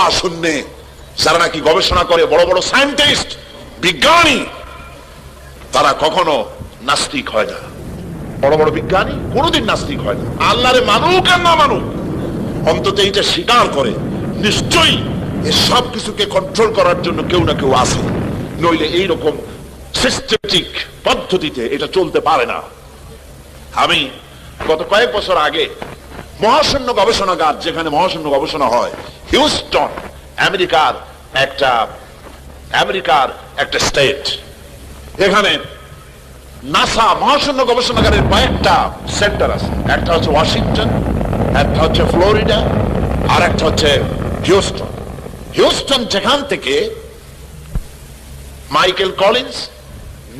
মহাশূন্যে যারা নাকি গবেষণা করে, বড় বড় সায়েন্টিস্ট, বিজ্ঞানী, তারা কখনো নাস্তিক হয় না। বড় বড় বিজ্ঞানী কোনোদিন নাস্তিক হয় না। আল্লাহরে মানুক আর না মানুক, অন্তত এইটা স্বীকার করে নিশ্চয়ই এই সব কিছুকে কন্ট্রোল করার জন্য কেউ না কেউ আছে, নইলে এইরকম সিস্টেমেটিক পদ্ধতিতে এটা চলতে পারে না। আমি গত কয়েক বছর আগে মহাশূন্য গবেষণাগার, যেখানে মহাশূন্য গবেষণা হয়, হিউস্টন, আমেরিকার একটা স্টেট, এখানে নাসা মহাশূন্য গবেষণাগারের কয়েকটা সেন্টার আছে। একটা হচ্ছে ওয়াশিংটন, একটা হচ্ছে ফ্লোরিডা, আর একটা হচ্ছে হিউস্টন। হিউস্টন যেখান থেকে মাইকেল কলিন্স,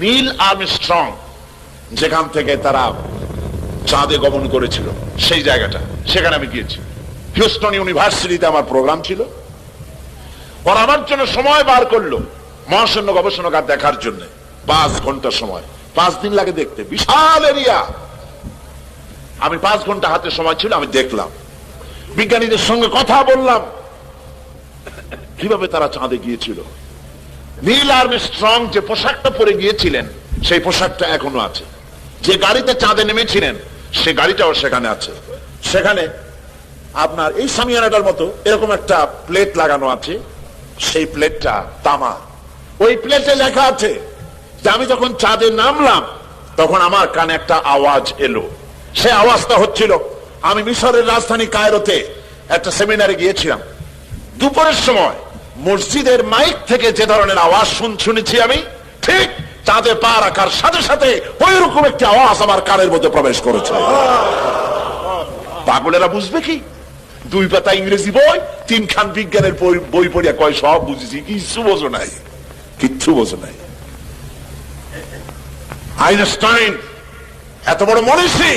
নীল আর্মস্ট্রং যেখান থেকে তারা চাঁদে গমন করেছিল, সেই জায়গাটা, সেখানে আমি গিয়েছি। হিউস্টন ইউনিভার্সিটিতে আমার প্রোগ্রাম ছিল। ওরা আমার জন্য সময় বার করলো মহাশূন্য গবেষণাগার দেখার জন্য। 5 ঘন্টা সময়, 5 দিন লাগে দেখতে, বিশাল এরিয়া। আমি 5 ঘন্টা হাতে সময় ছিল, আমি দেখলাম, বিজ্ঞানীদের সঙ্গে কথা বললাম কিভাবে তারা চাঁদে গিয়েছিল। নীল আর্মস্ট্রং যে পোশাকটা পরে গিয়েছিলেন, সেই পোশাকটা এখনো আছে। যে গাড়িতে চাঁদে নেমেছিলেন, সে গাড়িটাও সেখানে আছে। সেখানে আপনার এই সামিয়ানাটার মতো এরকম একটা প্লেট লাগানো আছে, সেই প্লেটটা তামা। ওই প্লেটে লেখা আছে যে আমি যখন চাঁদে নামলাম তখন আমার কানে একটা আওয়াজ এলো। সে আওয়াজটা হচ্ছিল, আমি মিশরের রাজধানী কায়রোতে একটা সেমিনারে গিয়েছিলাম। দুপুরের সময় মসজিদের মাইক থেকে যে ধরনের আওয়াজ শুনেছি আমি, ঠিক চাঁদে পা রাখার সাথে সাথে ওই রকম একটি আওয়াজ আমার কানের মধ্যে প্রবেশ করেছে। পাগলেরা বুঝবে কি? 2 পাতা ইংরেজি বই, 3 খান বিজ্ঞানের বই পড়িয়া কয় সব বুঝেছি। কিচ্ছু বোঝো নাই, কিচ্ছু বোঝো নাই। আইনস্টাইন এত বড় মনীষী,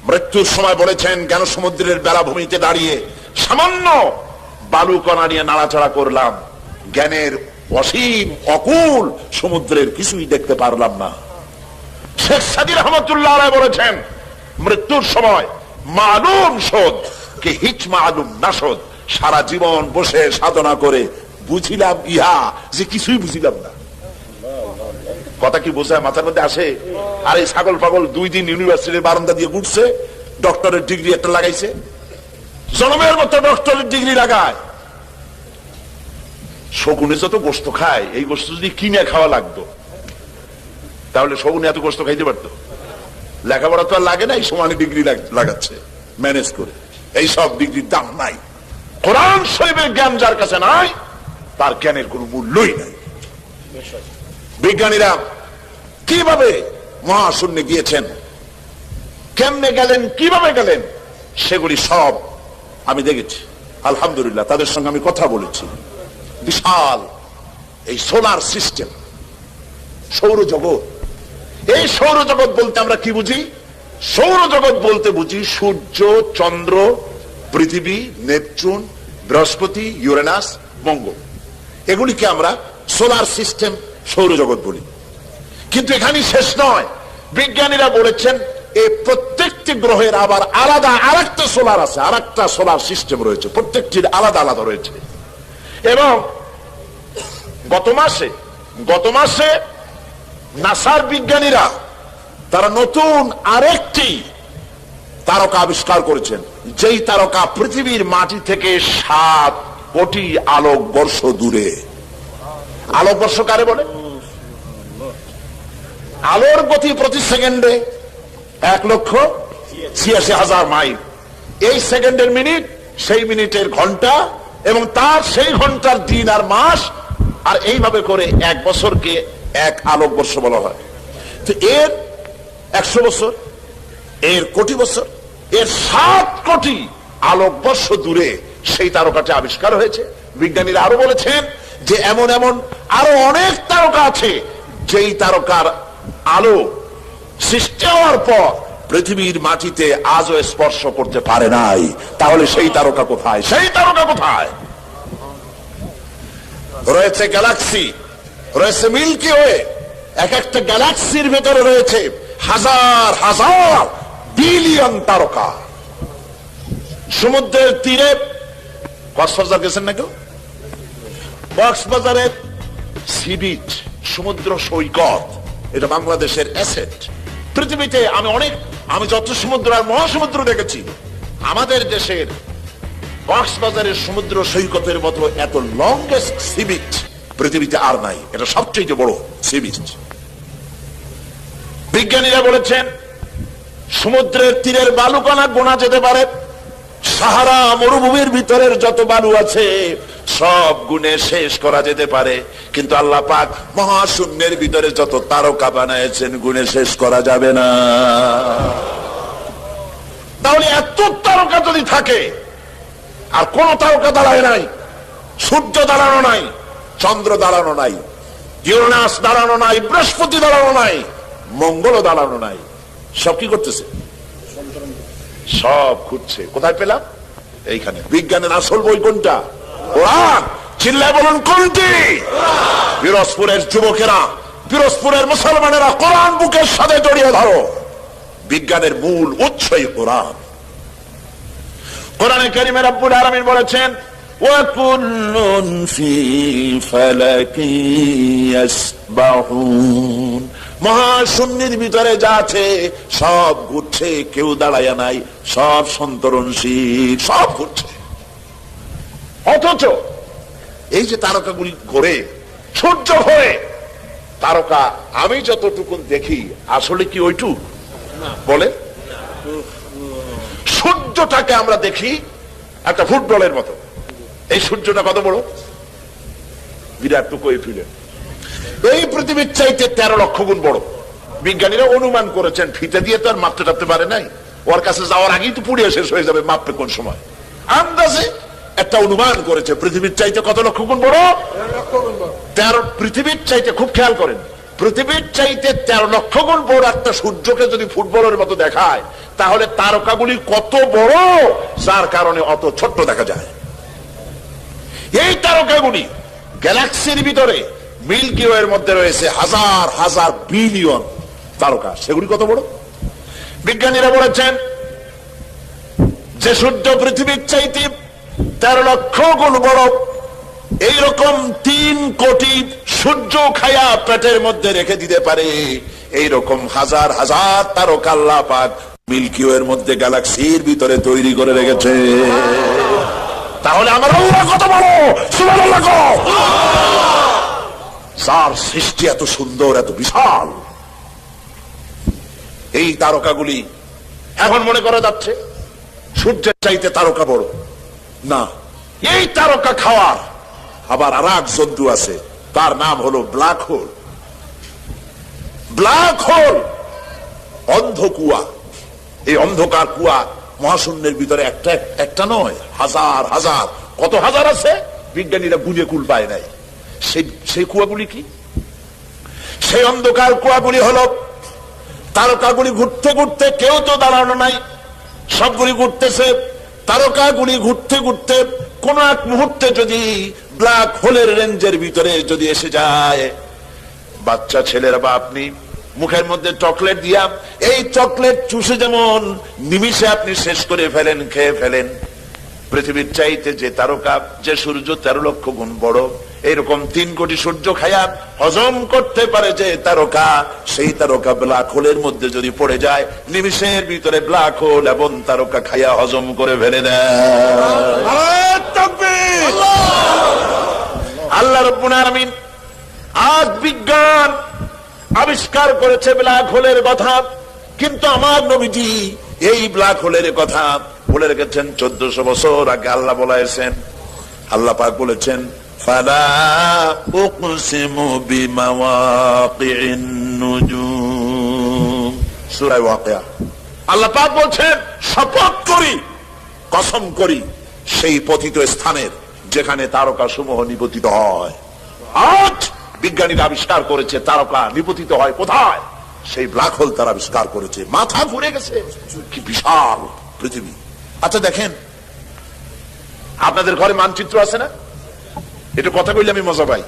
মৃত্যুর সময় বলেছেন, জ্ঞান সমুদ্রের বেলাভূমিতে দাঁড়িয়ে সামান্য বালুকণা নিয়ে নাড়াচাড়া করলাম, জ্ঞানের অসীম অকুল সমুদ্রের কিছুই দেখতে পারলাম না। শেখ সাদী রহমতুল্লাহ আলাইহি বলেছেন, মৃত্যুর সময় মালুম শোধ কে হিচ মালুম না শোধ, সারা জীবন বসে সাধনা করে বুঝিলাম ইহা যে কিছুই বুঝিলাম না। কথা কি বোঝায়, মাথার মধ্যে আসে? আর এই ছাগল পাগল 2 দিন ইউনিভার্সিটির বারান্দা দিয়ে ঘুরছে, ডক্টরের ডিগ্রি একটা লাগাইছে, জনমের মতো ডক্টরের ডিগ্রি লাগায়। শকুনে যত গোস্ত খায়, এই গোস্ত যদি কিনে খাওয়া লাগতো তাহলে শকুনে এত গোস্ত খাইতে পারতো? লেখাপড়া তো আর লাগে না, এই সমানে ডিগ্রি লাগাচ্ছে ম্যানেজ করে। এই সব ডিগ্রির দাম নাই। কোরআন শরীফের জ্ঞান যার কাছে নাই, তার জ্ঞানের কোনো মূল্যই নাই। বিজ্ঞানীরা কিভাবে মহাশূন্যে গিয়েছেন, কেমনে গেলেন, কিভাবে গেলেন, সেগুলি সব আমি দেখেছি। আলহামদুলিল্লাহ, তাদের সঙ্গে আমি কথা বলেছি। বিশাল এই সোলার সিস্টেম, সৌরজগৎ। এই সৌরজগৎ বলতে আমরা কি বুঝি? সৌরজগৎ বলতে বুঝি সূর্য, চন্দ্র, পৃথিবী, নেপচুন, বৃহস্পতি, ইউরেনাস, মঙ্গল, এগুলিকে আমরা সোলার সিস্টেম, সৌরজগৎ বলি। কিন্তু এখানেই শেষ নয়। বিজ্ঞানীরা বলেছেন এই প্রত্যেকটি গ্রহের আবার আলাদা আরেকটা সোলার আছে, আরেকটা সোলার সিস্টেম রয়েছে, প্রত্যেকটির আলাদা আলাদা রয়েছে। এবং গত মাসে নাসার বিজ্ঞানীরা তারা নতুন আরেকটি তারকা আবিষ্কার করেছেন, যেই তারকা পৃথিবীর মাটি থেকে 7 কোটি আলোকবর্ষ দূরে। আলোকবর্ষ কারে বলে? আলোর গতি প্রতি সেকেন্ডে 1,86,000 মাইল। এই সেকেন্ডের মিনিট, সেই মিনিটের ঘন্টা, এবং তার সেই ঘন্টার দিন আর মাস, আর এইভাবে করে 1 বছরকে 1 আলোকবর্ষ বলা হয়। তো এর 100 বছর, এর কোটি বছর, এর 7 কোটি আলোকবর্ষ দূরে সেই তারকাটি আবিষ্কার হয়েছে। বিজ্ঞানীরা আরো বলেছেন যে এমন এমন আরো অনেক তারকা আছে, যেই তারকার আলো সৃষ্টি হওয়ার পর পৃথিবীর মাটিতে আজও স্পর্শ করতে পারে নাই। তাহলে সেই তারকা কোথায়? সেই তারকা কোথায়? রয়েছে গ্যালাক্সি, রয়েছে মিল্কি ওয়ে। এক একটা গ্যালাক্সির ভেতরে রয়েছে হাজার হাজার বিলিয়ন তারকা। সমুদ্রের তীরে কক্সবাজার গেছেন না কেউ? কক্সবাজারের সি বিচ, সমুদ্র সৈকত, এটা বাংলাদেশের অ্যাসেট। পৃথিবীতে আমি যত সমুদ্র আর মহাসমুদ্র দেখেছি, আমাদের দেশের কক্সবাজারের সমুদ্র সৈকতের মতো এত লংগেস্ট সি বিচ পৃথিবীতে আর নাই। এটা সবচেয়ে বড় সি বিচ। বিজ্ঞানীরা বলেছেন সমুদ্রের তীরের বালুকণা গোনা যেতে পারে, সাহারা মরুভূমির ভিতরের যত বালু আছে সব গুণে শেষ করা যেতে পারে, কিন্তু আল্লাহ পাক মহাশূন্যের ভিতরে যত তারকা বানাইছেন গুণে শেষ করা যাবে না। তাহলে এত তারকা যদি থাকে, আর কোন তারকা দাঁড়ায় নাই, সূর্য দাঁড়ানো নাই, চন্দ্র দাঁড়ানো নাই, ইউরেনাস দাঁড়ানো নাই, বৃহস্পতি দাঁড়ানো নাই, মঙ্গলও দাঁড়ানো নাই, সব কি করতেছে? সব ঘুরছে। কোথায় পেলাম? এইখানে। বিজ্ঞানের আসল বই কোনটা? কোরআন। চিল্লায় বলুন কোনটি? পিরোজপুরের যুবকেরা, পিরোজপুরের মুসলমানেরা কোরআন বুকের সাথে জড়িয়ে ধরো। বিজ্ঞানের মূল উৎসই কোরআন। কোরআনে কারিমে রব্বুল আলামিন বলেছেন ওয়া কুল্লুন ফি ফালাকি ইয়াসবাহুন, মহাশূন্যের ভিতরে যা আছে সব ঘুরছে, কেউ দাঁড়ায় নাই, সব সন্তরণশীল, সব ঘুরছে। অথচ এই যে তারকাগুলি ঘোরে, সূর্য ঘোরে, তারকা আমি যতটুকু দেখি আসলে কি ওইটু বলে? সূর্যটাকে আমরা দেখি একটা ফুটবলের মতো। এই সূর্যটা কত বড়? বিরাট টুকু এই ফিলে এই পৃথিবীর চাইতে 13 লক্ষ গুণ বড়। বিজ্ঞানীরা অনুমান করেছেন, ফিতে দিয়ে তো আর মাপতে টাপতে পারে নাই, ওর কাছে যাওয়ার আগেই তো পুড়িয়ে শেষ হয়ে যাবে, মাপবে কোন সময়। আন্দাজে একটা অনুমান করেছে পৃথিবীর চাইতে কত লক্ষ গুণ বড়? 13। পৃথিবীর চাইতে, খুব খেয়াল করেন, পৃথিবীর চাইতে 13 লক্ষ গুণ বড় একটা সূর্যকে যদি ফুটবলের মতো দেখায়, তাহলে তারকাগুলি কত বড়, যার কারণে অত ছোট্ট দেখা যায়। এই তারকাগুলি গ্যালাক্সির ভিতরে মিল্কি ওয়ের মধ্যে রয়েছে হাজার হাজার বিলিয়ন তারকা, সেগুলি কত বড়? বিজ্ঞানীরা বলেছেন যে সূর্য পৃথিবীর চাইতে 13 লক্ষ গুণ বড়, এইরকম 3 কোটি সূর্য খায়া পেটের মধ্যে রেখে দিতে পারে, এইরকম হাজার হাজার তারকা আল্লাহ পাক মিল্কি ওয়ের মধ্যে গ্যালাক্সির ভিতরে তৈরি করে রেখেছে। তাহলে আমার আল্লাহ কত বড়! সুবহানাল্লাহ। যার সৃষ্টি এত সুন্দর, এত বিশাল, এই তারকাগুলি এখন মনে করা যাচ্ছে সূর্যের চাইতে তারকা বড় না। এই তারকা খাওয়ার আবার আর এক জন্তু আছে, তার নাম হলো ব্ল্যাক হোল। ব্ল্যাক হোল অন্ধকুয়া। এই অন্ধকার কুয়া মহাশূন্যের ভিতরে একটা নয়, হাজার হাজার, কত হাজার আছে বিজ্ঞানীরা বুঝে কুল পায় নাই। সেই কুয়াগুলি কি? সেই অন্ধকার কুয়াগুলি হলো তারকাগুলি ঘুরতে ঘুরতে, কেউ তো দাঁড়ানো নাই, সবগুলি ঘুরতেছে। তারকাগুলি ঘুরতে ঘুরতে কোন এক মুহূর্তে যদি ব্ল্যাক হোলের রেঞ্জের ভিতরে যদি এসে যায়, বাচ্চা ছেলেরা বা আপনি মুখের মধ্যে চকলেট দিয়া এই চকলেট চুষে যেমন নিমিষে আপনি শেষ করে ফেলেন, খেয়ে ফেলেন, পৃথিবীর চাইতে যে তারকা, যে সূর্য 13 লক্ষ গুণ বড়, এইরকম 3 কোটি সূর্য খায়া হজম করতে পারে যে তারকা, সেই তারকা ব্ল্যাক হোলের মধ্যে যদি পড়ে যায়, নিমিষের ভিতরে ব্ল্যাক হোল এবং তারকা খায়া হজম করে ফেলে দেয়। আল্লাহ রাব্বুল আলামিন আজ বিজ্ঞান আবিষ্কার করেছে ব্ল্যাক হোলের কথা, কিন্তু আমার নবীজি এই ব্ল্যাক হোলের কথা বলে রেখেছেন 1400 বছর আগে। আল্লাহ বলেছেন, আল্লাহ পাক বলেছেন ফালা উকসিমু বিমাওয়াকিন নুজুম, সূরা ওয়াকিয়া। আল্লাহ পাক বলছেন শপথ করি, কসম করি সেই পতিত স্থানের যেখানে তারকা সমূহ নিপতিত হয়। আজ বিজ্ঞানীরা আবিষ্কার করেছে তারকা নিপতিত হয় কোথায়? সেই ব্ল্যাক হোল তারা আবিষ্কার করেছে। মাথা ঘুরে গেছে, কি বিশাল পৃথিবী। আচ্ছা দেখেন, আপনাদের ঘরে মানচিত্র আছে না? এটা কথা কইলে আমি মজা পাই।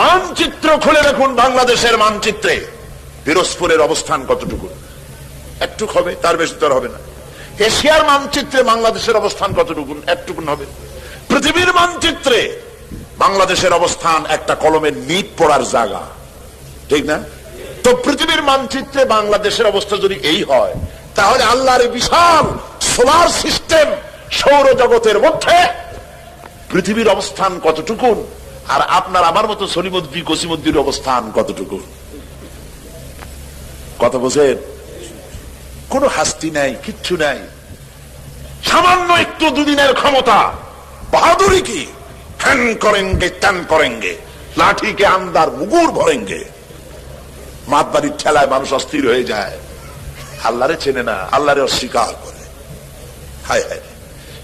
মানচিত্র খুলে দেখুন, বাংলাদেশের মানচিত্রে পিরোজপুরের অবস্থান কতটুকু, একটু হবে, তার বেশি তো হবে না। এশিয়ার মানচিত্রে বাংলাদেশের অবস্থান কতটুকু, একটুকু হবে। পৃথিবীর মানচিত্রে বাংলাদেশের অবস্থান একটা কলমের নিট পড়ার জায়গা, ঠিক না? তো পৃথিবীর মানচিত্রে বাংলাদেশের অবস্থা যদি এই হয়, তাহলে আল্লাহর বিশাল সোলার সিস্টেম সৌরজগতের মধ্যে পৃথিবীর অবস্থান কতটুকু, আর আপনার আমার মতো সলিমুদ্দি কসিমুদ্দির অবস্থান কতটুকু? কথা বোঝেন? কোন হাস্তি নাই, কিচ্ছু নাই, সামান্য একটু দুদিনের ক্ষমতা, বাহাদুরি কি, হ্যান করেঙ্গে ত্যান করেঙ্গে, লাঠিকে আন্দার মুগুর ভরেঙ্গে। মাতবাড়ির ঠেলায় মানুষ অস্থির হয়ে যায়, আল্লাহরে চেনে না, আল্লাহরে অস্বীকার করে। হায় হায়,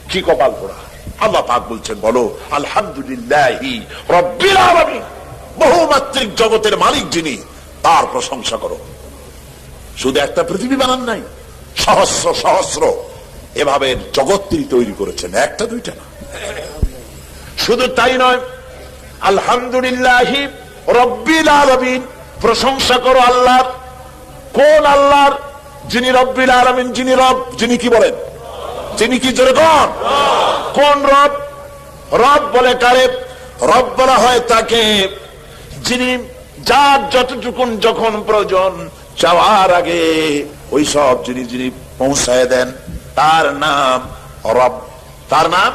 কি কপাল পোড়া। আল্লাহ পাক বলছেন, বলো আলহামদুলিল্লাহি রাব্বিল আলামিন, বহুমাত্রিক জগতের মালিক যিনি, তার প্রশংসা করো। শুধু একটা পৃথিবী বানান নাই, সহস্র সহস্র এভাবে জগৎ তিনি তৈরি করেছেন, একটা দুইটা না। শুধু তাই নয়, আলহামদুলিল্লাহি রাব্বিল আলামিন, প্রশংসা করো আল্লাহর। কোন আল্লাহর? যিনি রব্বিল আলামিন, যিনি রব, যিনি কি বলেন, যিনি কি জোরে কোন? কোন রব? রব বলে কারে? রব বলা হয় তাকে যিনি যার যতটুকুন যখন প্রয়োজন চাওয়ার আগে ওই সব যিনি পৌঁছায় দেন, তার নাম রব। তার নাম